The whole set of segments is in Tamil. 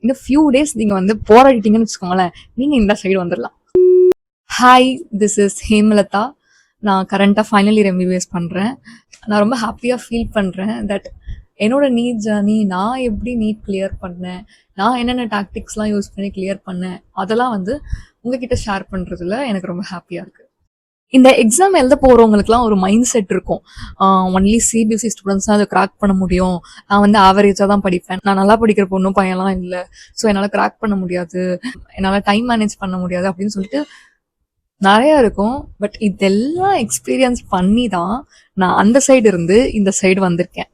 இன்னும் ஃபியூ டேஸ் நீங்க வந்து போராடிட்டீங்கன்னு வச்சுக்கோங்களேன், நீங்க இந்த சைடு வந்துடலாம். Hi, this is Hemalatha. நான் கரண்ட்டாக ஃபைனல் இயர் எம்பிபிஎஸ் பண்ணுறேன். நான் ரொம்ப ஹாப்பியாக ஃபீல் பண்ணுறேன் தட் என்னோட நீட் ஜர்னி, நான் எப்படி நீட் கிளியர் பண்ணேன், நான் என்னென்ன டாக்டிக்ஸ்லாம் யூஸ் பண்ணி கிளியர் பண்ணேன், அதெல்லாம் வந்து உங்ககிட்ட ஷேர் பண்ணுறதுல எனக்கு ரொம்ப ஹாப்பியாக இருக்குது. இந்த எக்ஸாம் எழுத போகிறவங்களுக்குலாம் ஒரு மைண்ட் செட் இருக்கும். ஒன்லி சிபிஎஸ்சி ஸ்டூடெண்ட்ஸ் தான் அதை கிராக் பண்ண முடியும். நான் வந்து ஆவரேஜாக தான் படிப்பேன். நான் நல்லா படிக்கிற பொண்ணும் பையன்லாம் இல்லை. ஸோ என்னால் கிராக் பண்ண முடியாது, என்னால் டைம் மேனேஜ் பண்ண முடியாது அப்படின்னு சொல்லிட்டு நிறைய இருக்கும். பட் இதெல்லாம் எக்ஸ்பீரியன்ஸ் பண்ணி தான் நான் அந்த சைடு இருந்து இந்த சைடு வந்திருக்கேன்.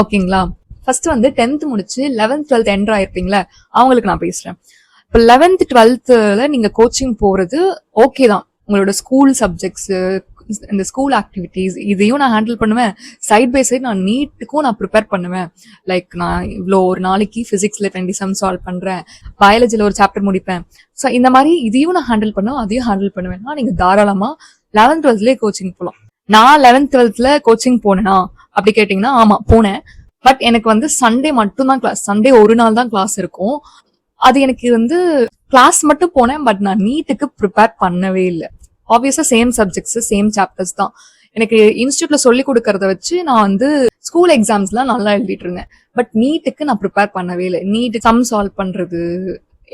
ஓகேங்களா? ஃபர்ஸ்ட் வந்து 10th முடிச்சு 11th 12th என்டர் ஆயிருப்பீங்களா, அவங்களுக்கு நான் பேசுறேன். இப்போ 11th 12th நீங்க கோச்சிங் போறது ஓகே தான். உங்களோட ஸ்கூல் சப்ஜெக்ட்ஸ், இந்த ஸ்கூல் ஆக்டிவிட்டீஸ் இதையும் நான் ஹேண்டில் பண்ணுவேன். சைட் பை சைட் நான் நீட்டுக்கும் நான் ப்ரிப்பேர் பண்ணுவேன். லைக் நான் இவ்வளோ ஒரு நாளைக்கு ஃபிசிக்ஸ்ல 20 சம் சால்வ் பண்றேன், பயாலஜியில் ஒரு சாப்டர் முடிப்பேன். ஸோ இந்த மாதிரி இதையும் நான் ஹேண்டில் பண்ணுவேன், அதையும் ஹேண்டில் பண்ணுவேன்னா நீங்க தாராளமா 11th 12th கோச்சிங் போகலாம். நான் 11th 12th கோச்சிங் போனேனா அப்படி கேட்டீங்கன்னா ஆமா போனேன். பட் எனக்கு வந்து சண்டே மட்டும் தான் கிளாஸ், சண்டே ஒரு நாள் தான் கிளாஸ் இருக்கும். அது எனக்கு வந்து கிளாஸ் மட்டும் போனேன், பட் நான் நீட்டுக்கு ப்ரிப்பேர் பண்ணவே இல்லை. ஆப்வியஸா சேம் சப்ஜெக்ட்ஸ் சேம் சாப்டர்ஸ் தான். எனக்கு இன்ஸ்டியூட்ல சொல்லி கொடுக்கறத வச்சு நான் வந்து ஸ்கூல் எக்ஸாம்ஸ்லாம் நல்லா எழுதிட்டு இருந்தேன். பட் நீட்டுக்கு நான் ப்ரிப்பேர் பண்ணவே இல்லை. நீட் சம் சால்வ் பண்றது,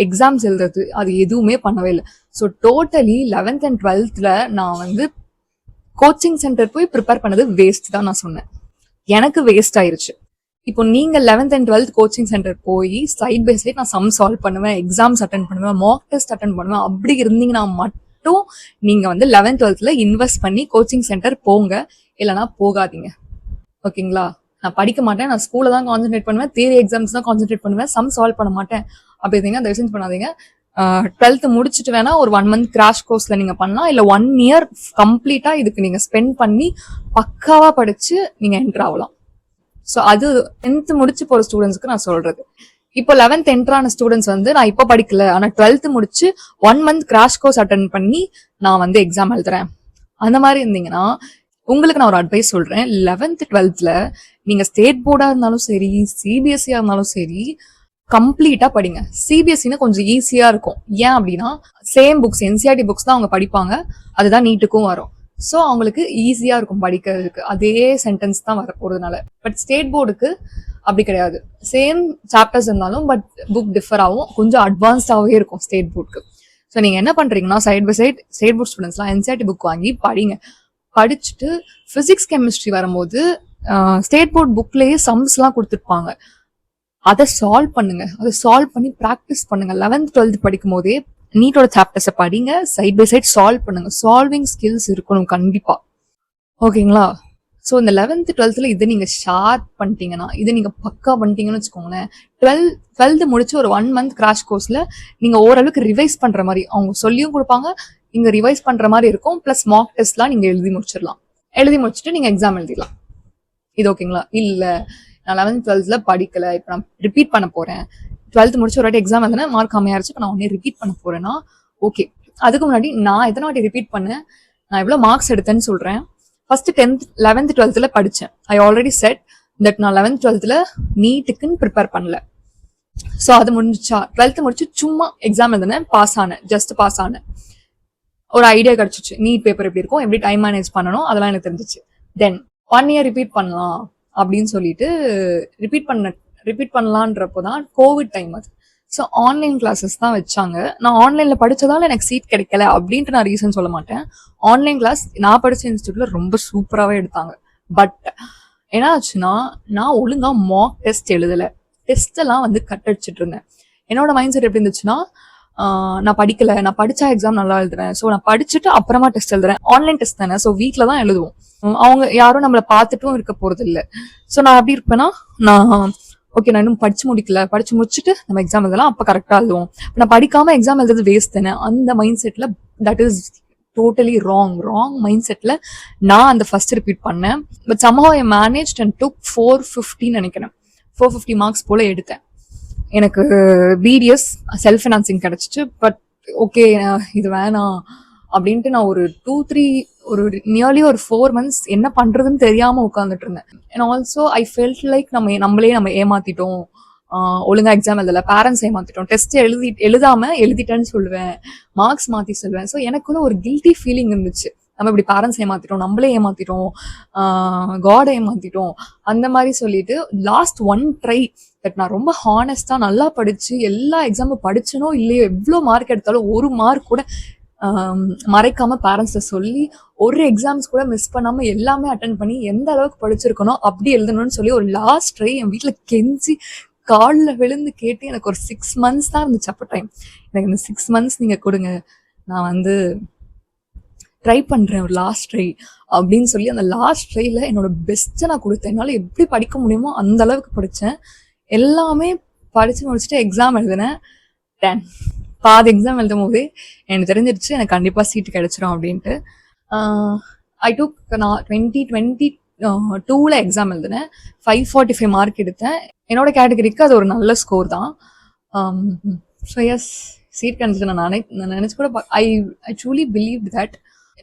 எக்ஸாம்ஸ் எழுதுறது, அது எதுவுமே பண்ணவே இல்லை. So totally 11th and 12th நான் வந்து கோச்சிங் சென்டர் போய் ப்ரிப்பேர் பண்ணது வேஸ்ட் தான் நான் சொன்னேன். எனக்கு வேஸ்ட் ஆயிருச்சு. இப்போ நீங்க 11th and 12th coaching centre போய் சைட் பை சைட் நான் சம் சால்வ் பண்ணுவேன், எக்ஸாம்ஸ் அட்டன் பண்ணுவேன், மாக் டெஸ்ட் அட்டன் பண்ணுவேன், அப்படி இருந்தீங்கன்னா மட்டும் நீங்க வந்து 11th 12th இன்வெஸ்ட் பண்ணி கோச்சிங் சென்டர் போங்க, இல்லைன்னா போகாதீங்க. ஓகேங்களா? நான் படிக்க மாட்டேன், நான் ஸ்கூல்ல தான் கான்சென்ட்ரேட் பண்ணுவேன், தியரி எக்ஸாம்ஸ் தான் கான்சென்ட்ரேட் பண்ணுவேன், சம் சால்வ் பண்ண மாட்டேன் அப்படி இருந்தீங்கன்னா தயவு செஞ்சு பண்ணாதீங்க. 12th முடிச்சுட்டு வேணா ஒரு 1 month கிராஷ் கோர்ஸ்ல நீங்க பண்ணலாம், இல்ல 1 year கம்ப்ளீட்டா இதுக்கு நீங்க ஸ்பெண்ட் பண்ணி பக்காவா படிச்சு நீங்க என்டர் ஆகலாம். ஸோ அது 10th முடிச்சு போற ஸ்டூடெண்ட்ஸ்க்கு நான் சொல்றது. இப்போ 11th என்டர் ஆன ஸ்டூடெண்ட்ஸ் வந்து நான் இப்போ படிக்கல, ஆனா 12th முடிச்சு 1 month கிராஷ் கோர்ஸ் அட்டன் பண்ணி நான் வந்து எக்ஸாம் எழுதுறேன், அந்த மாதிரி இருந்தீங்கன்னா உங்களுக்கு நான் ஒரு அட்வைஸ் சொல்றேன். 11th 12th நீங்க ஸ்டேட் போர்டா இருந்தாலும் சரி, சிபிஎஸ்சியா இருந்தாலும் சரி, கம்ப்ளீட்டா படிங்க. சிபிஎஸ்சினா கொஞ்சம் ஈஸியா இருக்கும். ஏன் அப்படின்னா சேம் புக்ஸ், என்சிஆர்டி புக்ஸ் தான் அவங்க படிப்பாங்க, அதுதான் நீட்டுக்கும் வரும். ஸோ அவங்களுக்கு ஈஸியா இருக்கும் படிக்கிறதுக்கு, அதே சென்டென்ஸ் தான் வர போறதுனால. பட் ஸ்டேட் போர்டுக்கு அப்படி கிடையாது. சேம் சாப்டர்ஸ் இருந்தாலும் பட் புக் டிஃபர் ஆகும், கொஞ்சம் அட்வான்ஸ்டாகவே இருக்கும் ஸ்டேட் போர்டுக்கு. ஸோ நீங்க என்ன பண்றீங்கன்னா side by side state board ஸ்டூடெண்ட்ஸ்லாம் என்சிஆர்டி புக் வாங்கி படிங்க. படிச்சுட்டு பிசிக்ஸ் கெமிஸ்ட்ரி வரும்போது ஸ்டேட் போர்ட் புக்லயே சம்ஸ்லாம் கொடுத்துருப்பாங்க, அதை சால்வ் பண்ணுங்க. அதை சால்வ் பண்ணி ப்ராக்டிஸ் பண்ணுங்க. 11th 12th படிக்கும் போதே நீட்டோட சாப்டர்ஸை படிங்க, சைட் பை சைட் சால்வ் பண்ணுங்க. சால்விங் ஸ்கில்ஸ் இருக்கணும் கண்டிப்பா. ஓகேங்களா? ஸோ இந்த 11th 12th இதை நீங்க ஷார்ப் பண்ணிட்டீங்கன்னா, இதை நீங்க பக்கா பண்ணிட்டீங்கன்னு வச்சுக்கோங்களேன், 12th முடிச்சு ஒரு 1 month கிராஷ் கோர்ஸ்ல நீங்க ஓரளவுக்கு ரிவைஸ் பண்ற மாதிரி அவங்க சொல்லியும் கொடுப்பாங்க, நீங்க ரிவைஸ் பண்ற மாதிரி இருக்கும். பிளஸ் மார்க் டெஸ்ட்லாம் நீங்க எழுதி முடிச்சிடலாம். எழுதி முடிச்சுட்டு நீங்க எக்ஸாம் எழுதிடலாம். இது ஓகேங்களா? இல்ல நான் 11th 12th படிக்கல, இப்போ நான் ரிப்பீட் பண்ண போறேன், 12th முடிச்சு ஒரு வாட்டி எக்ஸாம் எழுதுனா மார்க் கம்மியாயிருச்சு, இப்போ நான் ஒன்னே ரிப்பீட் பண்ண போறேன்னா ஓகே. அதுக்கு முன்னாடி நான் எத்தனை வாட்டி ரிப்பீட் பண்ணேன், நான் எவ்வளவு மார்க்ஸ் எடுத்தேன்னு சொல்றேன். ஃபர்ஸ்ட் 10th 11th 12th படிச்சேன். ஐ ஆல்ரெடி செட் தட் நான் 11th 12th நீட்டுக்குன்னு ப்ரிப்பேர் பண்ணல. ஸோ அது முடிஞ்சா 12th முடிச்சு சும்மா எக்ஸாம் எழுதுனேன், பாஸ் ஆனேன், ஜஸ்ட் பாஸ் ஆனேன். ஒரு ஐடியா கிடைச்சிச்சு, நீட் பேப்பர் எப்படி இருக்கும், எப்படி டைம் மேனேஜ் பண்ணணும், அதெல்லாம் எனக்கு தெரிஞ்சிச்சு. தென் 1 year ரிப்பீட் பண்ணலாம் அப்படின்னு சொல்லிட்டு ரிப்பீட் பண்ணலான்றப்போ தான் கோவிட் டைம் அது. ஸோ ஆன்லைன் கிளாஸஸ் தான் வச்சாங்க. நான் ஆன்லைன்ல படிச்சதால எனக்கு சீட் கிடைக்கல அப்படின்ட்டு நான் ரீசன் சொல்ல மாட்டேன். ஆன்லைன் கிளாஸ் நான் படிச்ச இன்ஸ்டியூட்ல ரொம்ப சூப்பராகவே எடுத்தாங்க. பட் என்ன ஆச்சுன்னா, நான் ஒழுங்கா மாக் டெஸ்ட் எழுதலை, டெஸ்ட் எல்லாம் வந்து கட் அடிச்சுட்டு இருந்தேன். என்னோட மைண்ட் செட் எப்படி இருந்துச்சுன்னா, நான் படிக்கல, நான் படிச்சா எக்ஸாம் நல்லா எழுதுறேன், ஸோ நான் படிச்சுட்டு அப்புறமா டெஸ்ட் எழுதுறேன். ஆன்லைன் டெஸ்ட் தானே, ஸோ வீட்ல தான் எழுதுவோம், அவங்க யாரும் நம்மளை பார்த்துட்டும் இருக்க போறது இல்லை. ஸோ நான் எப்படி இருப்பேன்னா, நான் ஓகே நான் இன்னும் படிச்சு முடிக்கல, படிச்சு முடிச்சுட்டு நம்ம எக்ஸாம் எழுதலாம், அப்போ கரெக்டாக எழுதுவோம். நான் படிக்காம எக்ஸாம் எழுதுறது வேஸ்ட் தானே, அந்த மைண்ட் செட்ல that is totally wrong mind செட்ல நான் அந்த ஃபர்ஸ்ட் ரிப்பீட் பண்ணேன். But somehow I managed and took 450 நினைக்கிறேன், 450 மார்க்ஸ் போல எடுத்தேன். எனக்கு பிடிஎஸ் செல்ஃப் ஃபினான்சிங் கிடைச்சிச்சு. பட் ஓகே இது வேணாம் அப்படின்ட்டு நான் ஒரு 2-3 ஒரு நியர்லி ஒரு 4 months என்ன பண்றதுன்னு தெரியாம உட்காந்துட்டு இருந்தேன். And also I felt like நம்ம ஏமாத்திட்டோம் ஒழுங்கா எக்ஸாம் எழுதல, பேரண்ட்ஸ் ஏமாத்திட்டோம், டெஸ்ட் எழுதாம எழுதிட்டேன்னு சொல்லுவேன், மார்க்ஸ் மாத்தி சொல்லுவேன். ஸோ எனக்குள்ள ஒரு கில்ட்டி ஃபீலிங் இருந்துச்சு. நம்ம இப்படி பேரண்ட்ஸ் ஏமாத்திட்டோம், நம்மளே ஏமாத்திட்டோம், காட் ஏமாத்திட்டோம், அந்த மாதிரி சொல்லிட்டு லாஸ்ட் ஒன் ட்ரை பட் நான் ரொம்ப ஹானஸ்டா நல்லா படிச்சு எல்லா எக்ஸாமும் படிச்சனோ இல்லையோ, எவ்வளோ மார்க் எடுத்தாலும் ஒரு மார்க் கூட மறைக்காம பேரண்ட்ஸை சொல்லி ஒரு எக்ஸாம்ஸ் கூட மிஸ் பண்ணாம எல்லாமே அட்டன் பண்ணி எந்த அளவுக்கு படிச்சிருக்கணும் அப்படி எழுதணும்னு சொல்லி ஒரு லாஸ்ட் ட்ரை என் வீட்டில் கெஞ்சி காலில் விழுந்து கேட்டு எனக்கு ஒரு 6 months தான் இருந்துச்சு அப்போ டைம். எனக்கு இந்த 6 months நீங்கள் கொடுங்க, நான் வந்து ட்ரை பண்ணுறேன் ஒரு லாஸ்ட் ட்ரை அப்படின்னு சொல்லி அந்த லாஸ்ட் ட்ரையில் என்னோட பெஸ்ட்டை நான் கொடுத்தேன். என்னால் எப்படி படிக்க முடியுமோ அந்த அளவுக்கு படித்தேன். எல்லாமே படித்து முடிச்சுட்டு எக்ஸாம் எழுதினேன். 10 பாதி எக்ஸாம் எழுதும் போதே எனக்கு தெரிஞ்சிருச்சு எனக்கு கண்டிப்பாக சீட்டு கிடைச்சிரும் அப்படின்ட்டு. ஐ டுக் நான் 2022 எக்ஸாம் எழுதினேன். 545 மார்க் எடுத்தேன். என்னோட கேட்டகரிக்கு அது ஒரு நல்ல ஸ்கோர் தான். ஸோ எஸ், சீட் கிடைச்சது. நான் நினச்சி கூட ஐ ட்ரூலி பிலீவ் தட்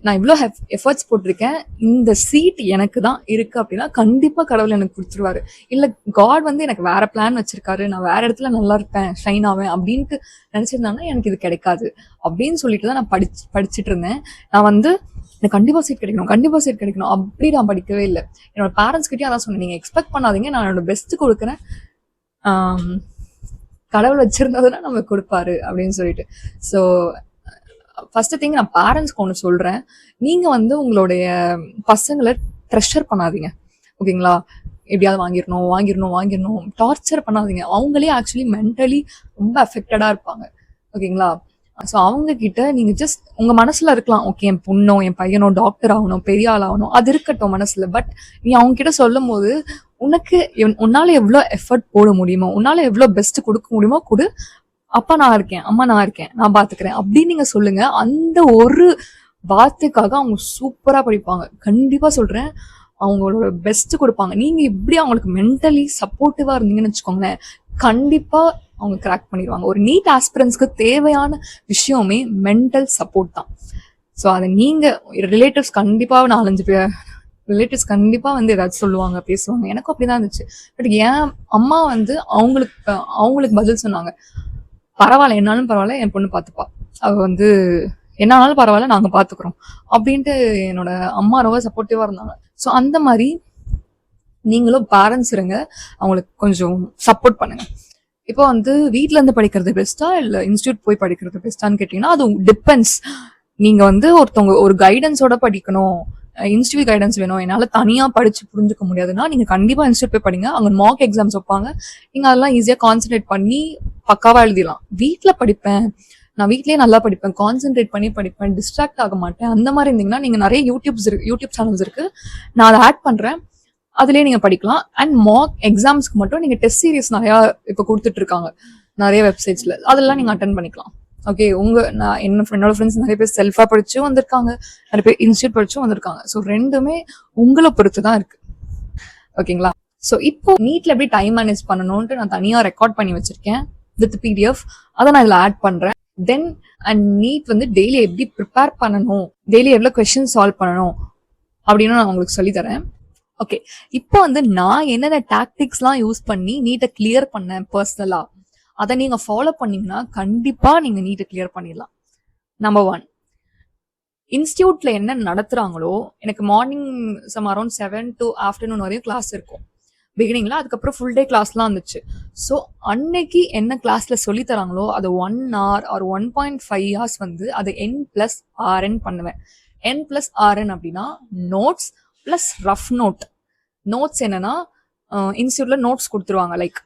நான் இவ்வளோ எஃபர்ட்ஸ் போட்டிருக்கேன், இந்த சீட் எனக்கு தான் இருக்குது அப்படின்னா கண்டிப்பாக கடவுள் எனக்கு கொடுத்துருவாரு. இல்லை காட் வந்து எனக்கு வேற பிளான் வச்சிருக்காரு, நான் வேற இடத்துல நல்லா இருப்பேன், ஷைன் ஆவேன் அப்படின்ட்டு நினச்சிருந்தாங்கன்னா எனக்கு இது கிடைக்காது அப்படின்னு சொல்லிட்டு தான் நான் படிச்சுட்டு இருந்தேன். நான் வந்து எனக்கு கண்டிப்பாக சீட் கிடைக்கணும் அப்படி நான் படிக்கவே இல்லை. என்னோட பேரண்ட்ஸ் கிட்டே அதான் சொன்னேன், நீங்கள் எக்ஸ்பெக்ட் பண்ணாதீங்க, நான் என்னோட பெஸ்ட்டு கொடுக்குறேன், கடவுள் வச்சிருந்ததுன்னா நம்ம கொடுப்பாரு அப்படின்னு சொல்லிட்டு. ஸோ ஃபர்ஸ்ட் திங் நான் பேரண்ட்ஸ்க்கு ஒன்று சொல்கிறேன், நீங்கள் வந்து உங்களுடைய பசங்களை ப்ரெஷர் பண்ணாதீங்க, ஓகேங்களா? எப்படியாவது வாங்கிடணும் டார்ச்சர் பண்ணாதீங்க. அவங்களே ஆக்சுவலி மென்டலி ரொம்ப அஃபெக்டடாக இருப்பாங்க, ஓகேங்களா? ஸோ அவங்க கிட்ட நீங்கள் ஜஸ்ட் உங்கள் மனசில் இருக்கலாம், ஓகே என் பொண்ணோ என் பையனோ டாக்டர் ஆகணும், பெரிய ஆள் ஆகணும், அது இருக்கட்டும் மனசில். பட் நீ அவங்க கிட்ட சொல்லும் போது உன்னால் எவ்வளோ எஃபர்ட் போட முடியுமோ, உன்னால் எவ்வளோ பெஸ்ட் கொடுக்க முடியுமோ கொடு, அப்பா நான் இருக்கேன், அம்மா நான் இருக்கேன், நான் பாத்துக்கிறேன் அப்படின்னு நீங்க சொல்லுங்க. அந்த ஒரு வார்த்தைக்காக அவங்க சூப்பரா படிப்பாங்க. கண்டிப்பா சொல்றேன், அவங்களோட பெஸ்ட் கொடுப்பாங்க. நீங்க இப்படி அவங்களுக்கு மென்டலி சப்போர்ட்டிவா இருந்தீங்கன்னு வச்சுக்கோங்களேன், கண்டிப்பா அவங்க கிராக் பண்ணிடுவாங்க. ஒரு நீட் ஆஸ்பிரன்ஸ்க்கு தேவையான விஷயமே மென்டல் சப்போர்ட் தான். ஸோ அதை நீங்க ரிலேட்டிவ்ஸ் கண்டிப்பா 4-5 பேர் ரிலேட்டிவ்ஸ் கண்டிப்பா வந்து ஏதாச்சும் சொல்லுவாங்க, பேசுவாங்க. எனக்கும் அப்படிதான் இருந்துச்சு. பட் என் அம்மா வந்து அவங்களுக்கு பதில் சொன்னாங்க, பரவாயில்ல, என்னாலும் பரவாயில்ல, என் பொண்ணு பார்த்துப்பா, அவ வந்து என்னாலும் பரவாயில்ல, நாங்கள் பார்த்துக்குறோம் அப்படின்ட்டு என்னோட அம்மா ரொம்ப சப்போர்ட்டிவாக இருந்தாங்க. ஸோ அந்த மாதிரி நீங்களும் பேரண்ட்ஸ் இருங்க, அவங்களுக்கு கொஞ்சம் சப்போர்ட் பண்ணுங்க. இப்போ வந்து வீட்டில இருந்து படிக்கிறது பெஸ்ட்டா இல்லை இன்ஸ்டியூட் போய் படிக்கிறது பெஸ்ட்டான்னு கேட்டிங்கன்னா அது டிபெண்ட்ஸ். நீங்கள் வந்து ஒருத்தவங்க ஒரு கைடன்ஸோட படிக்கணும், இன்ஸ்டியூட் கைடன்ஸ் வேணும், என்னால் தனியாக படித்து புரிஞ்சுக்க முடியாதுன்னா நீங்கள் கண்டிப்பாக இன்ஸ்டியூட் போய் படிங்க. அவங்க மார்க் எக்ஸாம்ஸ் வைப்பாங்க, நீங்கள் அதெல்லாம் ஈஸியாக கான்சென்ட்ரேட் பண்ணி பக்காவாக எழுதிடலாம். வீட்டில் படிப்பேன், நான் வீட்லேயே நல்லா படிப்பேன், கான்சென்ட்ரேட் பண்ணி படிப்பேன், டிஸ்ட்ராக்ட் ஆக மாட்டேன், அந்த மாதிரி இருந்தீங்கன்னா நீங்கள் நிறைய யூடியூப் சேனல்ஸ் இருக்குது, நான் அதை ஆட் பண்ணுறேன், அதுலேயே நீங்கள் படிக்கலாம். அண்ட் மார்க் எக்ஸாம்ஸ்க்கு மட்டும் நீங்கள் டெஸ்ட் சீரிஸ் நிறையா இப்போ கொடுத்துட்ருக்காங்க நிறைய வெப்சைட்ஸில், அதெல்லாம் நீங்கள் அட்டன் பண்ணிக்கலாம். ஓகே, நான் என்னோட ஃப்ரெண்ட்ஸ் நிறைய பேர் செல்ஃபாக படிச்சும் வந்திருக்காங்க, நிறைய பேர் இன்ஸ்டியூட் படிச்சும் வந்திருக்காங்க. ஸோ ரெண்டுமே உங்களை பொறுத்து தான் இருக்கு, ஓகேங்களா? ஸோ இப்போ நீட்ல எப்படி டைம் மேனேஜ் பண்ணணும்ட்டு நான் தனியாக ரெக்கார்ட் பண்ணி வச்சிருக்கேன் வித் PDF, அதை நான் இதில் ஆட் பண்ணுறேன். தென் அண்ட் நீட் வந்து டெய்லி எப்படி ப்ரிப்பேர் பண்ணணும், டெய்லி எவ்வளோ கொஸ்டின் சால்வ் பண்ணணும் அப்படின்னு நான் உங்களுக்கு சொல்லித்தரேன். ஓகே, இப்போ வந்து நான் என்னென்ன டாக்டிக்ஸ்லாம் யூஸ் பண்ணி நீட்டை கிளியர் பண்ணேன் பர்சனலா, அதை நீங்க ஃபாலோ பண்ணீங்கன்னா கண்டிப்பா நீங்க நீட்டை கிளியர் பண்ணிடலாம். நம்பர் 1, இன்ஸ்டியூட்ல என்ன நடத்துறாங்களோ, எனக்கு morning some around 7 to afternoon வரையும் கிளாஸ் இருக்கும் பிகினிங்ல, அதுக்கப்புறம் ஃபுல் டே கிளாஸ்லாம் இருந்துச்சு. ஸோ அன்னைக்கு என்ன கிளாஸ்ல சொல்லி தராங்களோ அது 1 hour or 1.5 hours வந்து அதை N+RN பண்ணுவேன். N+RN அப்படின்னா notes plus rough note. Notes என்னன்னா இன்ஸ்டியூட்ல நோட்ஸ் கொடுத்துருவாங்க, லைக்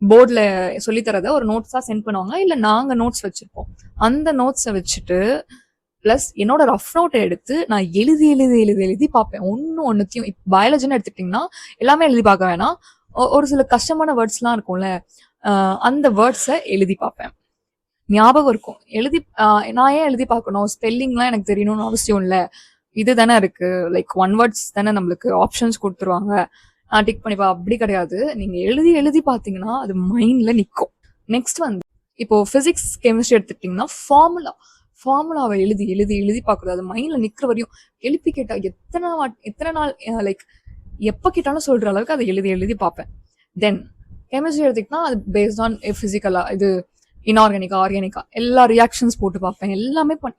போர்டில் சொல்லித்தரத ஒரு நோட்ஸாக சென்ட் பண்ணுவாங்க, இல்லை நாங்கள் நோட்ஸ் வச்சுருப்போம், அந்த நோட்ஸை வச்சுட்டு ப்ளஸ் என்னோட ரஃப் நோட்டை எடுத்து நான் எழுதி பார்ப்பேன். ஒன்றுத்தையும் இப்போ பயாலஜின்னு எடுத்துக்கிட்டிங்கன்னா எல்லாமே எழுதி பார்க்க வேணாம், ஒரு சில கஷ்டமான வேர்ட்ஸ்லாம் இருக்கும்ல, அந்த வேர்ட்ஸை எழுதி பார்ப்பேன், ஞாபகம் இருக்கும். நான் ஏன் எழுதி பார்க்கணும், ஸ்பெல்லிங்லாம் எனக்கு தெரியணும்னு அவசியம் இல்லை, இது தானே இருக்கு, லைக் 1 words தானே நம்மளுக்கு ஆப்ஷன்ஸ் கொடுத்துருவாங்க, நான் டிக் பண்ணிப்பா, அப்படி கிடையாது. நீங்க எழுதி பார்த்தீங்கன்னா அது மைண்ட்ல நிற்கும். நெக்ஸ்ட் வந்து இப்போ பிசிக்ஸ் கெமிஸ்ட்ரி எடுத்துக்கிட்டிங்கன்னா ஃபார்முலாவை எழுதி பார்க்குறது, அது மைண்ட்ல நிற்கிற வரையும். எழுப்பி கேட்டா எத்தனை நாள் லைக் எப்போ கேட்டாலும் சொல்ற அளவுக்கு அதை எழுதி பார்ப்பேன். தென் கெமிஸ்ட்ரி எடுத்துக்கிட்டா அது பேஸ்ட் ஆன் ஃபிசிக்கலா, இது இன்ஆர்கானிக்கா ஆர்கானிக்கா எல்லா ரியாக்ஷன்ஸ் போட்டு பார்ப்பேன்.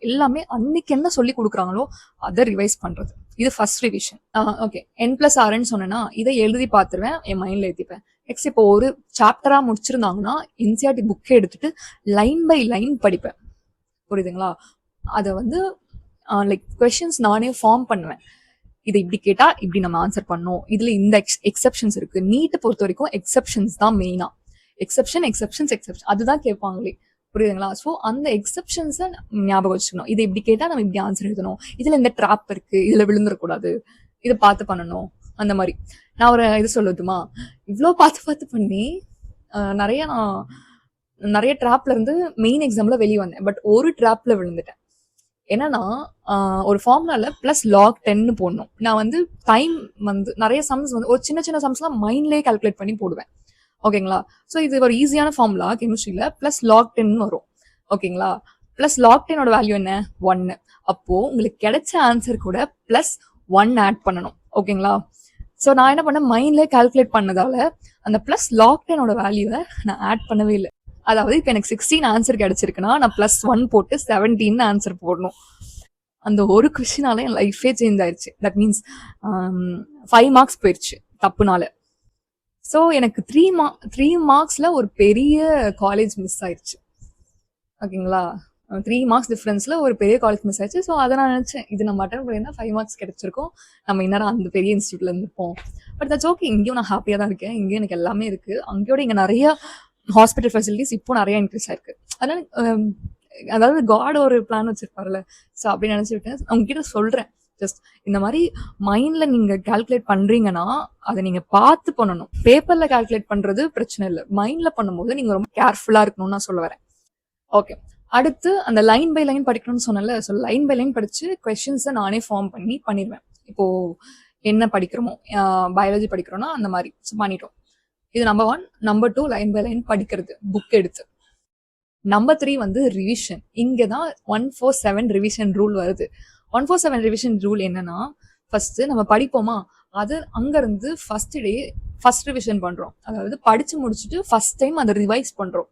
எல்லாமே அன்னைக்கு என்ன சொல்லி கொடுக்குறாங்களோ அதை ரிவைஸ் பண்றது. இது ஃபர்ஸ்ட் ரிவிஷன். ஓகே, N+Rன்னு சொன்னேன்னா இதை எழுதி பார்த்துருவேன், என் மைண்ட்ல ஏற்றிப்பேன். நெக்ஸ்ட் இப்போ ஒரு சாப்டரா முடிச்சிருந்தாங்கன்னா என்சிஆர்டி புக்கை எடுத்துட்டு லைன் பை லைன் படிப்பேன். புரியுதுங்களா? அதை வந்து லைக் கொஸ்டின்ஸ் நானே ஃபார்ம் பண்ணுவேன். இதை இப்படி கேட்டா இப்படி நம்ம ஆன்சர் பண்ணோம், இதுல இந்த எக்ஸெப்ஷன்ஸ் இருக்கு. நீட்டை பொறுத்த வரைக்கும் எக்ஸெப்ஷன்ஸ் தான் மெயினா. எக்ஸெப்ஷன் அதுதான் கேட்பாங்களே. புரியுதுங்களா? ஸோ அந்த எக்ஸெப்ஷன்ஸை ஞாபகம் வச்சுக்கணும். இதை இப்படி கேட்டா நம்ம இப்படி ஆன்சர் எழுதணும், இதுல இந்த ட்ராப் இருக்கு, இதுல விழுந்துடக்கூடாது, இதை பார்த்து பண்ணணும். அந்த மாதிரி நான் ஒரு இது சொல்லட்டுமா, இவ்வளோ பார்த்து பண்ணி நிறைய ட்ராப்ல இருந்து மெயின் எக்ஸாம்ல வெளியே வந்தேன். பட் ஒரு ட்ராப்ல விழுந்துட்டேன். என்னன்னா ஒரு ஃபார்முலால +log10 போடணும். நான் வந்து டைம் வந்து நிறைய சம்ஸ் வந்து ஒரு சின்ன சம்ஸ்லாம் மைண்ட்லேயே கால்குலேட் பண்ணி போடுவேன். ஓகேங்களா? ஸோ இது ஒரு ஈஸியான ஃபார்முலா கெமிஸ்ட்ரியில. +log10 வரும். ஓகேங்களா? +log10 வேல்யூ என்ன? 1. அப்போ உங்களுக்கு கிடைச்ச ஆன்சர் கூட +1 ஆட் பண்ணணும். ஓகேங்களா? ஸோ நான் என்ன பண்ணேன், மைண்ட்லேயே கால்குலேட் பண்ணதால அந்த +log10 வேல்யூவை நான் ஆட் பண்ணவே இல்லை. அதாவது இப்போ எனக்கு 16 ஆன்சர் கிடைச்சிருக்குன்னா நான் +1 போட்டு 17 ஆன்சர் போடணும். அந்த ஒரு கொஸ்டினால என் லைஃபே சேஞ்ச் ஆயிடுச்சு. தட் மீன்ஸ் 5 மார்க்ஸ் போயிடுச்சு தப்புனால. ஸோ எனக்கு 3 மார்க்ஸ்ல ஒரு பெரிய காலேஜ் மிஸ் ஆயிடுச்சு. ஓகேங்களா? 3 மார்க்ஸ் டிஃபரன்ஸ்ல ஒரு பெரிய காலேஜ் மிஸ் ஆயிடுச்சு. ஸோ அதை நான் நினைச்சேன், இது நம்ம அட்டன் பண்ணியிருந்தா 5 மார்க்ஸ் கிடைச்சிருக்கும், நம்ம இன்னும் அந்த பெரிய இன்ஸ்டியூட்ல இருந்திருப்போம். But that's okay. இங்கேயும் நான் ஹாப்பியா தான் இருக்கேன். இங்கேயும் எனக்கு எல்லாமே இருக்கு. அங்கேயோட இங்க நிறைய ஹாஸ்பிட்டல் ஃபெசிலிட்டிஸ் இப்போ நிறைய இன்க்ரீஸ் ஆயிருக்கு. அதனால அதாவது காட் ஒரு பிளான் வச்சிருப்பாருல்ல. ஸோ அப்படி நினைச்சுக்கிட்டேன். உங்ககிட்ட சொல்றேன், ஜஸ்ட் இந்த மாதிரி மைண்ட்ல நீங்க கால்குலேட் பண்றீங்கன்னா அதை நீங்க பார்த்து பண்ணணும். பேப்பர்ல கால்குலேட் பண்றது பிரச்சனை இல்லை, மைண்ட்ல பண்ணும்போது நீங்க ரொம்ப கேர்ஃபுல்லா இருக்கணும்னு நான் சொல்ல வரேன். ஓகே, அடுத்து அந்த லைன் பை லைன் படிக்கணும்னு சொன்னல. ஸோ லைன் பை லைன் படிச்சு கொஸ்டின்ஸை நானே ஃபார்ம் பண்ணிடுவேன். இப்போ என்ன படிக்கிறோமோ, பயாலஜி படிக்கிறோம்னா அந்த மாதிரி பண்ணிட்டோம். இது number 1. Number 2 line by line படிக்கிறது, புக் எடுத்து. நம்பர் 3 வந்து ரிவிஷன். இங்கே தான் 147 ரிவிஷன் ரூல் வருது. 147 ரிவிஷன் ரூல் என்னன்னா, ஃபர்ஸ்ட் நம்ம படிப்போமா, அது அங்கிருந்து ஃபர்ஸ்ட் ரிவிஷன் பண்றோம். அதாவது படிச்சு முடிச்சுட்டு ஃபர்ஸ்ட் டைம் அதை ரிவைஸ் பண்றோம்.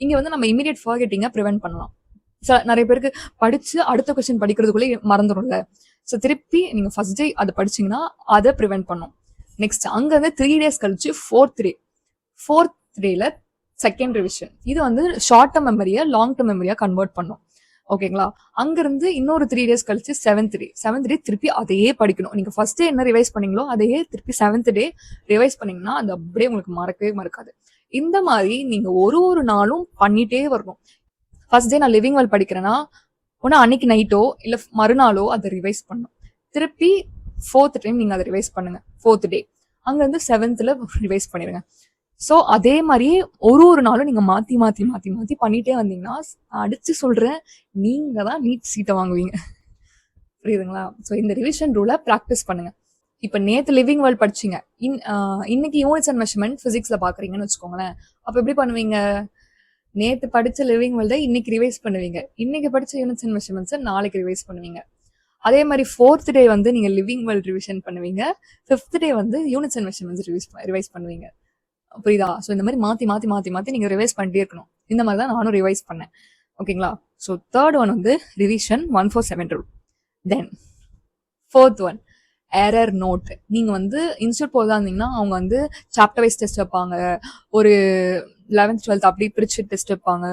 இங்க வந்து நம்ம இமீடியட் ஃபர்கெட்டிங்கா ப்ரிவென்ட் பண்ணலாம். நிறைய பேருக்கு படிச்சு அடுத்த கொஸ்டின் படிக்கிறதுக்குள்ளே மறந்துடும்ல. ஸோ திருப்பி நீங்க ஃபர்ஸ்ட் டே அதை படிச்சீங்கன்னா அதை ப்ரிவென்ட் பண்ணும். நெக்ஸ்ட் அங்க இருந்து 3 days கழிச்சு ஃபோர்த் டேல செகண்ட் ரிவிஷன். இது வந்து ஷார்ட் டேர்ம் மெமரியா லாங் டேர்ம் மெமரியா கன்வெர்ட் பண்ணும். ஓகேங்களா? அங்கிருந்து இன்னொரு 3 days கழிச்சு செவன்த் டே திருப்பி அதையே படிக்கணும். நீங்க ஃபர்ஸ்ட் டே என்ன ரிவைஸ் பண்ணீங்களோ அதையே திருப்பி 7th day ரிவைஸ் பண்ணீங்கன்னா அது அப்படியே உங்களுக்கு மறக்கவே மறக்காது. இந்த மாதிரி நீங்க ஒரு நாளும் பண்ணிட்டே வரணும். ஃபர்ஸ்ட் டே நான் லிவிங் வெல் படிக்கிறேன்னா ஒன்னா அன்னைக்கு நைட்டோ இல்ல மறுநாளோ அதை ரிவைஸ் பண்ணும். திருப்பி 4th டைம் நீங்க அதை ரிவைஸ் பண்ணுங்க. 4th day அங்கிருந்து 7th ரிவைஸ் பண்ணிடுங்க. ஸோ அதே மாதிரியே ஒரு நாளும் நீங்க மாத்தி பண்ணிட்டே வந்தீங்கன்னா அடிச்சு சொல்றேன், நீங்க தான் நீட் சீட்டை வாங்குவீங்க. புரியுதுங்களா? ஸோ இந்த ரிவிஷன் ரூலை ப்ராக்டிஸ் பண்ணுங்க. இப்ப நேத்து லிவிங் வேர்ல்ட் படிச்சீங்க, இன்னைக்கு யூனிட்ஸ் அண்ட் மெஷர்மெண்ட் பிசிக்ஸ்ல பாக்குறீங்கன்னு வச்சுக்கோங்களேன். அப்ப எப்படி பண்ணுவீங்க? நேத்து படிச்ச லிவிங் வேர்ல்டை இன்னைக்கு ரிவைஸ் பண்ணுவீங்க, இன்னைக்கு படிச்ச யூனிட்ஸ் அண்ட் மெஷர்மெண்ட்ஸை நாளைக்கு ரிவைஸ் பண்ணுவீங்க. அதே மாதிரி 4th day வந்து நீங்க லிவிங் வேர்ல்ட் ரிவிஷன் பண்ணுவீங்க, 5th day வந்து யூனிட்ஸ் அண்ட் மெஷர்மெண்ட்ஸ் ரிவைஸ் பண்ணுவீங்க. புரியுதா? ஸோ இந்த மாதிரி மாத்தி நீங்க ரிவைஸ் பண்ணிட்டே இருக்கணும். இந்த மாதிரி தான் நானும் ரிவைஸ் பண்ணேன். ஓகேங்களா? ஸோ 3rd one வந்து ரிவிஷன் 147 ரூல். தென் 4th one எரர் நோட். நீங்க வந்து இன்ஸ்டியூட் போதா இருந்தீங்கன்னா அவங்க வந்து சாப்டர் வைஸ் டெஸ்ட் வைப்பாங்க, ஒரு 11th 12th அப்படி பிரிச்சு டெஸ்ட் வைப்பாங்க,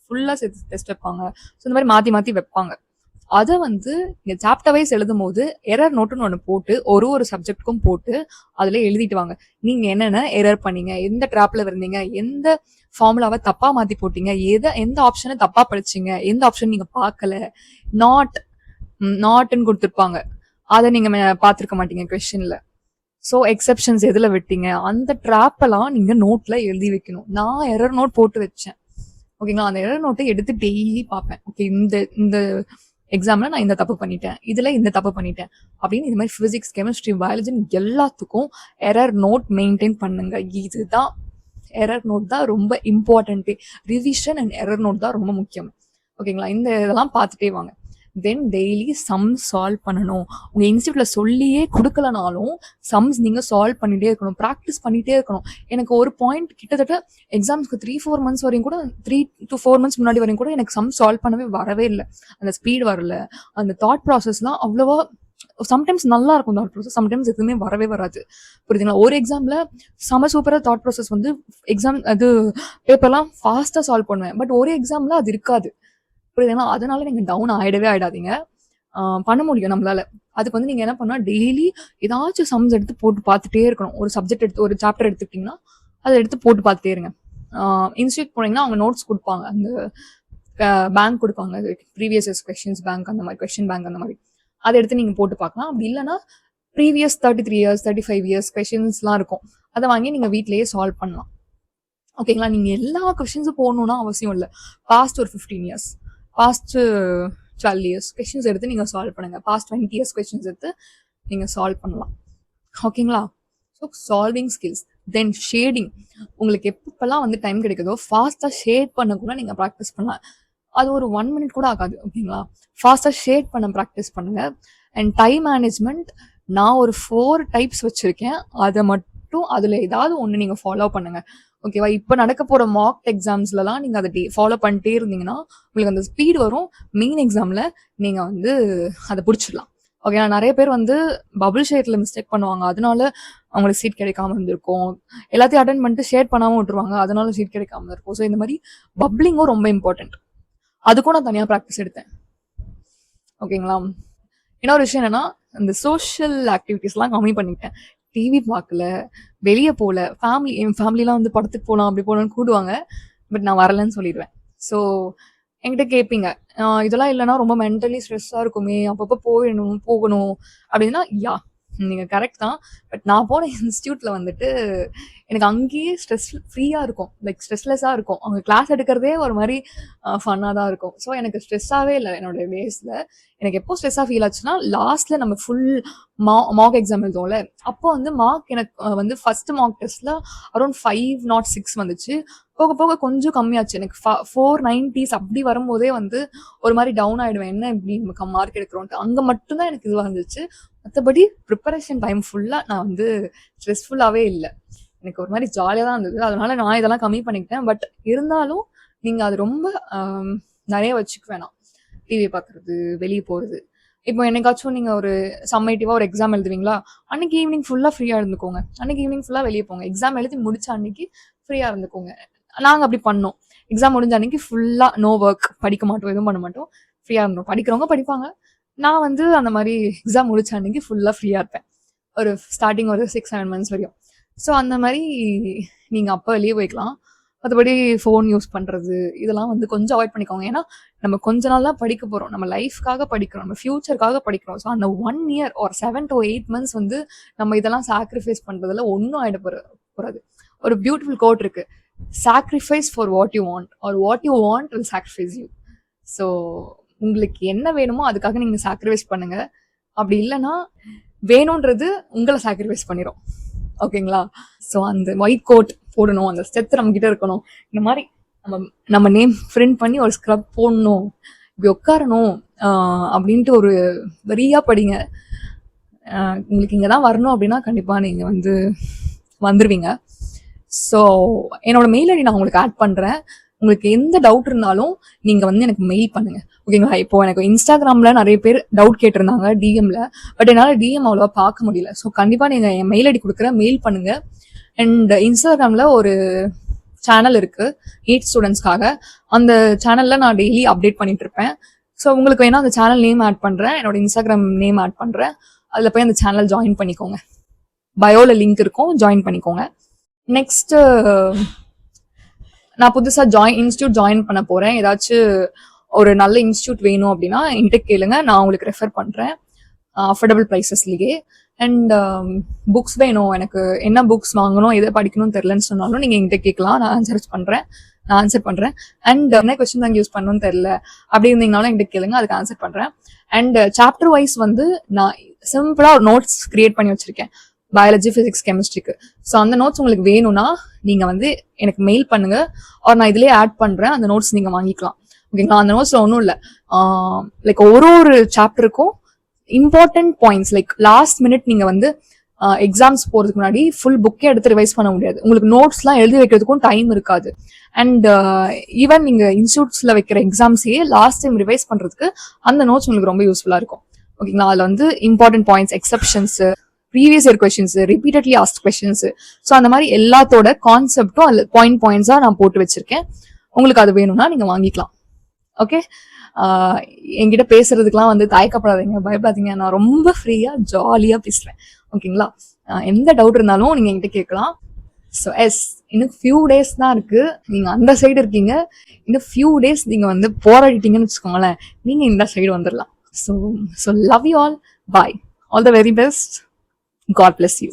ஃபுல்லா சேர்த்து டெஸ்ட் வைப்பாங்க. ஸோ இந்த மாதிரி மாத்தி வைப்பாங்க. அதை வந்து நீங்க சாப்டர் வைஸ் எழுதும் போது எரர் நோட்டுன்னு ஒன்று போட்டு ஒரு சப்ஜெக்டுக்கும் போட்டு அதுல எழுதிட்டு வாங்க. நீங்க என்னென்ன எரர் பண்ணீங்க, எந்த ட்ராப்ல இருந்தீங்க, எந்த ஃபார்முலாவை தப்பா மாத்தி போட்டீங்க, எந்த ஆப்ஷனை தப்பா படிச்சீங்க, எந்த ஆப்ஷன் நீங்க பார்க்கல, நாட்னு கொடுத்துருப்பாங்க, அதை நீங்க பார்த்துருக்க மாட்டீங்க கொஸ்டின்ல. ஸோ எக்ஸெப்ஷன்ஸ் எதுல விட்டீங்க, அந்த ட்ராப் எல்லாம் நீங்க நோட்ல எழுதி வைக்கணும். நான் எரர் நோட் போட்டு வச்சேன். ஓகேங்களா? அந்த எரர் நோட்டை எடுத்து டெய்லி பார்ப்பேன். ஓகே, இந்த எக்ஸாம்ல நான் இந்த தப்பு பண்ணிட்டேன், இதுல இந்த தப்பு பண்ணிட்டேன் அப்படின்னு. இந்த மாதிரி பிசிக்ஸ், கெமிஸ்ட்ரி, பயாலஜி எல்லாத்துக்கும் எரர் நோட் மெயின்டைன் பண்ணுங்க. இதுதான் எரர் நோட் தான் ரொம்ப important. Revision and error note தான் ரொம்ப முக்கியம். ஓகேங்களா? இந்த இதெல்லாம் பார்த்துட்டே வாங்க. தென் டெய்லி சம் சால்வ் பண்ணணும். உங்கள் இன்ஸ்டியூட்டில் சொல்லியே கொடுக்கலனாலும் சம்ஸ் நீங்கள் சால்வ் பண்ணிகிட்டே இருக்கணும், ப்ராக்டிஸ் பண்ணிகிட்டே இருக்கணும். எனக்கு ஒரு பாயிண்ட் கிட்டத்தட்ட எக்ஸாம்ஸ்க்கு 3-4 மந்த்ஸ் வரையும் கூட 3 to 4 மந்த்ஸ் முன்னாடி வரையும் கூட எனக்கு சம் சால்வ் பண்ணவே வரவே இல்லை. அந்த ஸ்பீட் வரல, அந்த தாட் ப்ராசஸ்லாம் அவ்வளோவா சம்டைம்ஸ் நல்லா இருக்கும் தாட் ப்ராசஸ், சம்டைம்ஸ் எதுவுமே வரவே வராது. புரியுதுங்களா? ஒரு எக்ஸாமில் செம சூப்பராக தாட் ப்ராசஸ் வந்து எக்ஸாம் அது பேப்பர்லாம் ஃபாஸ்ட்டாக சால்வ் பண்ணுவேன். பட் ஒரு எக்ஸாமில் அது இருக்காது. புரியுதுங்களா? அதனால நீங்கள் டவுன் ஆகிடாதீங்க. பண்ண முடியும் நம்மளால. அதுக்கு வந்து நீங்கள் என்ன பண்ணால் டெய்லி ஏதாச்சும் சம்ஸ் எடுத்து போட்டு பார்த்துட்டே இருக்கணும். ஒரு சப்ஜெக்ட் எடுத்து ஒரு சாப்டர் எடுத்துக்கிட்டிங்கன்னா அதை எடுத்து போட்டு பார்த்துட்டே இருங்க. இன்ஸ்டியூட் போனீங்கன்னா அவங்க நோட்ஸ் கொடுப்பாங்க, அந்த பேங்க் கொடுப்பாங்க, ப்ரீவியஸ் இயர்ஸ் கொஸ்டின்ஸ் பேங்க், அந்த மாதிரி கொஸ்டின் பேங்க் அந்த மாதிரி, அதை எடுத்து நீங்கள் போட்டு பார்க்கலாம். அப்படி இல்லைன்னா ப்ரீவியஸ் 33 years 35 years கொஸ்டின்ஸ்லாம் இருக்கும், அதை வாங்கி நீங்கள் வீட்லேயே சால்வ் பண்ணலாம். ஓகேங்களா? நீங்கள் எல்லா கொஸ்டின்ஸும் போகணுன்னா அவசியம் இல்லை. பாஸ்ட் ஒரு 15 years, பாஸ்ட் 12 years கொஸ்டின்ஸ் எடுத்து நீங்கள் சால்வ் பண்ணுங்கள். பாஸ்ட் 20 years கொஸ்டின்ஸ் எடுத்து நீங்கள் சால்வ் பண்ணலாம். ஓகேங்களா? So solving skills. Then shading. உங்களுக்கு எப்பப்பெல்லாம் வந்து டைம் கிடைக்குதோ ஃபாஸ்ட்டாக ஷேட் பண்ண கூட நீங்கள் ப்ராக்டிஸ் பண்ணலாம். அது ஒரு 1 minute கூட ஆகாது. ஓகேங்களா? ஃபாஸ்ட்டாக ஷேட் பண்ண ப்ராக்டிஸ் பண்ணுங்கள். அண்ட் டைம் மேனேஜ்மெண்ட், நான் ஒரு 4 types வச்சுருக்கேன். அதை மட்டும் அதில் ஏதாவது ஒன்று நீங்கள் ஃபாலோ பண்ணுங்கள். ஓகேவா? இப்போ நடக்க போகிற மார்க் எக்ஸாம்ஸ்லலாம் நீங்கள் அதை ஃபாலோ பண்ணிட்டே இருந்தீங்கன்னா உங்களுக்கு அந்த ஸ்பீட் வரும். மெயின் எக்ஸாமில் நீங்கள் வந்து அதை பிடிச்சிடலாம். ஓகேங்களா? நிறைய பேர் வந்து பபுள் ஷேட்டில் மிஸ்டேக் பண்ணுவாங்க, அதனால அவங்களுக்கு சீட் கிடைக்காம இருந்திருக்கும். எல்லாத்தையும் அட்டென்ட் பண்ணிட்டு ஷேட் பண்ணாமல் விட்டுருவாங்க, அதனால சீட் கிடைக்காம இருக்கும். ஸோ இந்த மாதிரி பப்ளிங்கும் ரொம்ப இம்பார்ட்டன்ட். அதுக்கும் நான் தனியாக ப்ராக்டிஸ் எடுத்தேன். ஓகேங்களா? இன்னொரு விஷயம் என்னன்னா, இந்த சோஷியல் ஆக்டிவிட்டீஸ்லாம் கம்மி பண்ணிட்டேன். டிவி பார்க்கல, வெளியே போகல. என் ஃபேமிலிலாம் வந்து படத்துக்கு போகலாம் அப்படி போகலான்னு கூடுவாங்க, பட் நான் வரலன்னு சொல்லிடுவேன். ஸோ என்கிட்ட கேட்பீங்க, இதெல்லாம் இல்லைன்னா ரொம்ப மென்டலி ஸ்ட்ரெஸ்ஸாக இருக்குமே, அப்பப்போ போகணும் அப்படின்னா, நீங்கள் கரெக்ட் தான். பட் நான் போன இன்ஸ்டியூட்டில் வந்துட்டு எனக்கு அங்கேயே ஸ்ட்ரெஸ் ஃப்ரீயாக இருக்கும், லைக் ஸ்ட்ரெஸ்லெஸ்ஸாக இருக்கும். அவங்க கிளாஸ் எடுக்கிறதே ஒரு மாதிரி ஃபன்னாக தான் இருக்கும். ஸோ எனக்கு ஸ்ட்ரெஸ்ஸாகவே இல்லை என்னோடய டேஸில். எனக்கு எப்போ ஸ்ட்ரெஸ்ஸாக ஃபீல் ஆச்சுன்னா, லாஸ்ட்டில் நம்ம ஃபுல் மார்க் எக்ஸாம் எழுதுவோம்ல, அப்போ வந்து மார்க் எனக்கு வந்து ஃபஸ்ட்டு மார்க் டெஸ்ட்டில் அரௌண்ட் 506 வந்துச்சு. போக போக கொஞ்சம் கம்மியாச்சு. எனக்கு 490s அப்படி வரும்போதே வந்து ஒரு மாதிரி டவுன் ஆகிடுவேன், என்ன இப்படி நமக்கு மார்க் எடுக்கிறோன்ட்டு. அங்கே மட்டும்தான் எனக்கு இதுவாக இருந்துச்சு. மற்றபடி ப்ரிப்பரேஷன் டைம் ஃபுல்லாக நான் வந்து ஸ்ட்ரெஸ்ஃபுல்லாகவே இல்லை. எனக்கு ஒரு மாதிரி ஜாலியாக தான் இருந்தது. அதனால நான் இதெல்லாம் கம்மி பண்ணிக்கிட்டேன். பட் இருந்தாலும் நீங்கள் அது ரொம்ப நிறைய வச்சுக்க வேணாம். டிவி பார்க்குறது, வெளியே போகிறது. இப்போ என்னைக்காச்சும் நீங்கள் ஒரு சம்மேட்டிவாக ஒரு எக்ஸாம் எழுதுவீங்களா, அன்னைக்கு ஈவினிங் ஃபுல்லாக ஃப்ரீயாக இருந்துக்கோங்க. அன்னைக்கு ஈவினிங் ஃபுல்லாக வெளியே போங்க. எக்ஸாம் எழுதி முடிச்ச அன்னைக்கு ஃப்ரீயாக இருந்துக்கோங்க. நாங்கள் அப்படி பண்ணோம். எக்ஸாம் முடிஞ்ச அன்னைக்கு ஃபுல்லாக நோ ஒர்க், படிக்க மாட்டோம், எதுவும் பண்ண மாட்டோம், ஃப்ரீயாக இருந்தோம். படிக்கிறவங்க படிப்பாங்க. நான் வந்து அந்த மாதிரி எக்ஸாம் முடிச்ச அன்னைக்கு ஃபுல்லாக ஃப்ரீயாக இருப்பேன், ஒரு ஸ்டார்டிங் ஒரு 6-7 months வரையும். ஸோ அந்த மாதிரி நீங்கள் அப்போ வெளியே போய்க்கலாம். மற்றபடி ஃபோன் யூஸ் பண்ணுறது இதெல்லாம் வந்து கொஞ்சம் அவாய்ட் பண்ணிக்கோங்க. ஏன்னா நம்ம கொஞ்ச நாள் தான் படிக்க போகிறோம், நம்ம லைஃப்காக படிக்கிறோம், நம்ம ஃப்யூச்சருக்காக படிக்கிறோம். ஸோ அந்த 1 year or 7 to 8 months வந்து நம்ம இதெல்லாம் சாக்ரிஃபைஸ் பண்ணுறதுல ஒன்றும் ஆகிட போகிறது. ஒரு பியூட்டிஃபுல் கோட் இருக்குது, sacrifice for what you want or what you want will sacrifice you. So உங்களுக்கு என்ன வேணுமோ அதுக்காக நீங்கள் சாக்ரிஃபைஸ் பண்ணுங்க. அப்படி இல்லைன்னா வேணுன்றது உங்களை சாக்ரிஃபைஸ் பண்ணிடும். ஓகேங்களா? ஸோ அந்த ஒயிட் கோட் போடணும், அந்த ஸ்டெத் நம்ம கிட்ட இருக்கணும், இந்த மாதிரி நம்ம நேம் பிரிண்ட் பண்ணி ஒரு ஸ்க்ரப் போடணும், இப்படி உட்காரணும் அப்படின்ட்டு ஒரு வெறியா படிங்க. உங்களுக்கு இங்கே தான் வரணும் அப்படின்னா கண்டிப்பாக நீங்கள் வந்து வந்துடுவீங்க. ஸோ என்னோட மெயில் ஐடி நான் உங்களுக்கு ஆட் பண்ணுறேன். உங்களுக்கு எந்த டவுட் இருந்தாலும் நீங்கள் வந்து எனக்கு மெயில் பண்ணுங்கள். ஓகேங்களா? இப்போ எனக்கு இன்ஸ்டாகிராமில் நிறைய பேர் டவுட் கேட்டிருந்தாங்க டிஎம்ல, பட் என்னால் டிஎம் அவ்வளோவா பார்க்க முடியல. ஸோ கண்டிப்பாக நீங்கள் என் மெயில் ஐடி கொடுக்குறேன், மெயில் பண்ணுங்கள். அண்ட் இன்ஸ்டாகிராமில் ஒரு சேனல் இருக்குது நீட் ஸ்டூடெண்ட்ஸ்க்காக, அந்த சேனலில் நான் டெய்லி அப்டேட் பண்ணிட்டு இருப்பேன். ஸோ உங்களுக்கு வேணால் அந்த சேனல் நேம் ஆட் பண்ணுறேன், என்னோட இன்ஸ்டாகிராம் நேம் ஆட் பண்ணுறேன், அதில் போய் அந்த சேனல் ஜாயின் பண்ணிக்கோங்க. பயோவில் லிங்க் இருக்கும், ஜாயின் பண்ணிக்கோங்க. நெக்ஸ்ட்டு நான் புதுசாக இன்ஸ்டியூட் ஜாயின் பண்ண போகிறேன். ஏதாச்சும் ஒரு நல்ல இன்ஸ்டியூட் வேணும் அப்படின்னா என்கிட்ட கேளுங்க, நான் உங்களுக்கு ரெஃபர் பண்ணுறேன் அஃபோர்டபுள் ப்ரைஸஸ்லேயே. அண்ட் புக்ஸ் வேணும், எனக்கு என்ன புக்ஸ் வாங்கணும், எதை படிக்கணும்னு தெரிலன்னு சொன்னாலும் நீங்கள் என்கிட்ட கேட்கலாம், நான் ஆன்சர் பண்ணுறேன். அண்ட் என்ன கொஸ்டின் தாங்க யூஸ் பண்ணணும்னு தெரில அப்படி இருந்தீங்கனாலும் என்கிட்ட கேளுங்க, அதுக்கு ஆன்சர் பண்ணுறேன். அண்ட் சாப்டர் வைஸ் வந்து நான் சிம்பிளாக ஒரு நோட்ஸ் கிரியேட் பண்ணி வச்சுருக்கேன் பயாலஜி, ஃபிசிக்ஸ், கெமிஸ்ட்ரிக்கு. ஸோ அந்த நோட்ஸ் உங்களுக்கு வேணும்னா நீங்கள் வந்து எனக்கு மெயில் பண்ணுங்கள், ஆர் நான் இதிலே ஆட் பண்ணுறேன், அந்த நோட்ஸ் நீங்கள் வாங்கிக்கலாம். ஓகேங்களா? அந்த நோட்ஸ்ல ஒன்றும் இல்லை, லைக் ஒரு ஒரு சாப்டருக்கும் important points, like last minute நீங்க வந்து எக்ஸாம்ஸ் போறதுக்கு முன்னாடி ஃபுல் புக்கே எடுத்து ரிவைஸ் பண்ண முடியாது. உங்களுக்கு நோட்ஸ்லாம் எழுதி வைக்கிறதுக்கும் டைம் இருக்காது. அண்ட் ஈவன் நீங்க இன்ஸ்டியூட்ஸ்ல வைக்கிற எக்ஸாம்ஸே லாஸ்ட் டைம் ரிவைஸ் பண்றதுக்கு அந்த நோட்ஸ் உங்களுக்கு ரொம்ப யூஸ்ஃபுல்லா இருக்கும். ஓகேங்களா? அதுல வந்து important points, exceptions, previous year questions, repeatedly asked questions, so அந்த மாதிரி எல்லாத்தோட கான்செப்டும் அதில் பாயிண்ட்ஸா நான் போட்டு வச்சிருக்கேன். உங்களுக்கு அது வேணும்னா நீங்க வாங்கிக்கலாம். ஓகே, என்கிட்ட பேசுறதுக்குலாம் வந்து தயக்கப்படாதீங்க, பயப்படாதீங்க. நான் ரொம்ப ஃப்ரீயா ஜாலியா பேசுறேன். ஓகேங்களா? எந்த டவுட் இருந்தாலும் நீங்க என்கிட்ட கேட்கலாம். ஸோ எஸ், இன்னும் ஃபியூ டேஸ் தான் இருக்கு. நீங்க அந்த சைடு இருக்கீங்க, இன்னும் ஃபியூ டேஸ் நீங்க வந்து போராடிட்டீங்கன்னு வச்சுக்கோங்களேன், நீங்க இந்த சைடு வந்துடலாம். So love you all, bye, all the very best, God bless you.